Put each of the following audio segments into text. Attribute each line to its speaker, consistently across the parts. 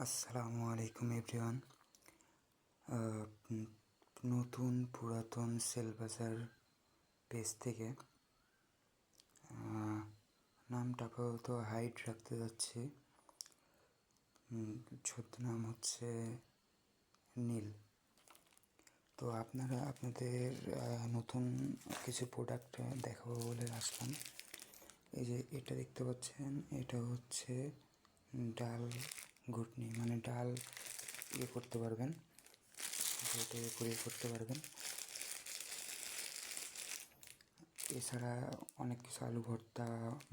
Speaker 1: আসসালামু আলাইকুম এভরিওয়ান। নতুন পুরাতন সেলবাজার পেজ থেকে নামটা আপাতত হাইড রাখতে যাচ্ছি। ছদ্মনাম হচ্ছে নীল। তো আপনারা আপনাদের নতুন কিছু প্রোডাক্ট দেখাবো বলে আসলাম। এই যে এটা দেখতে পাচ্ছেন, এটা হচ্ছে ডাল ঘুটনি, মানে ডাল করতে পারবেন, এটা করতে পারবেন। এছাড়া অনেক কিছু আলু ভর্তা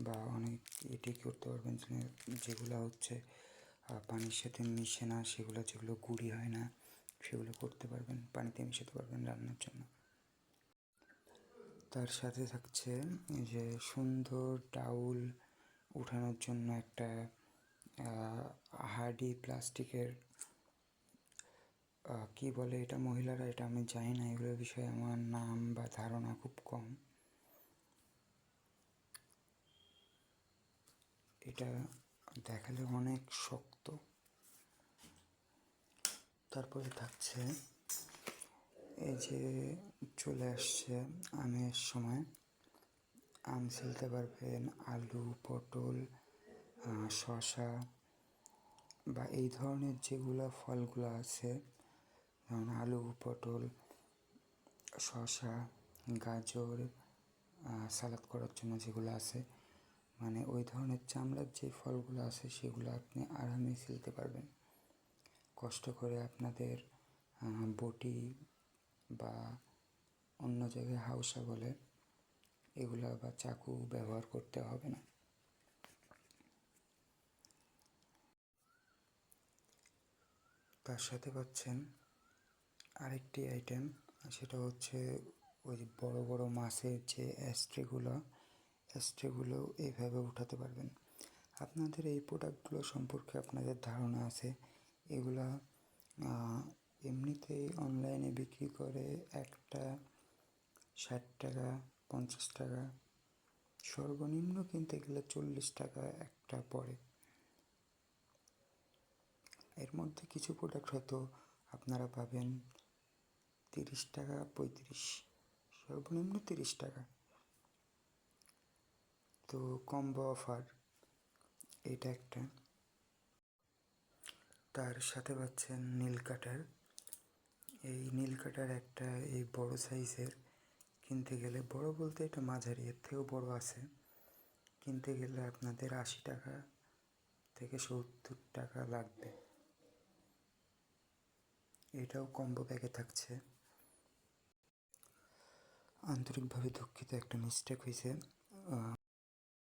Speaker 1: বা অনেক এটি করতে পারবেন, যেগুলো হচ্ছে পানির সাথে মিশে না, যেগুলো গুঁড়ি হয় না, সেগুলো করতে পারবেন, পানিতে মিশাতে পারবেন রান্নার জন্য। তার সাথে থাকছে যে সুন্দর ডাউল উঠানোর জন্য একটা হার্ডি প্লাস্টিকের, কি বলে এটা মহিলারা, এটা আমি জানি না, এগুলোর বিষয়ে আমার নাম বা ধারণা খুব কম। এটা দেখালে অনেক শক্ত। তারপরে থাকছে এই যে চলে আসছে আমের সময়, আম ছিলতে পারবেন, আলু, পটল, শসা বা এই ধরনের যেগুলো ফলগুলো আছে, যেমন আলু, পটল, শসা, গাজর, সালাদ করার জন্য যেগুলো আছে, মানে ওই ধরনের চামড়ার যে ফলগুলো আছে সেগুলো আপনি আরামে ছিলতে পারবেন। কষ্ট করে আপনাদের বটি বা অন্য জায়গায় হাউসা বলে এগুলা বা চাকু ব্যবহার করতে হবে না। তার সাথে পাচ্ছেন আরেকটি আইটেম, সেটা হচ্ছে ওই বড় বড় মাছের যে অ্যাস্ট্রেগুলো এইভাবে উঠাতে পারবেন। আপনাদের এই প্রোডাক্টগুলো সম্পর্কে আপনাদের ধারণা আছে? এগুলা এমনিতেই অনলাইনে বিক্রি করে একটা 60 টাকা, 50 টাকা, সর্বনিম্ন কিনতে গেলে 40 টাকা একটা পড়ে। এর মধ্যে কিছু প্রোডাক্ট হয়তো আপনারা পাবেন 30 টাকা, 35, সর্বনিম্ন 30 টাকা। তো কম্বো অফার এটা একটা। তার সাথে পাচ্ছেন নীল কাটার। এই নীল কাটার একটা এই বড় সাইজের কিনতে গেলে, বড় বলতে এটা মাঝারি, এর থেকেও বড় আছে, কিনতে গেলে আপনাদের 80 টাকা থেকে 70 টাকা লাগবে। এটাও কম্বো প্যাকে থাকছে। আন্তরিকভাবে দুঃখিত, একটা মিস্টেক হয়েছে।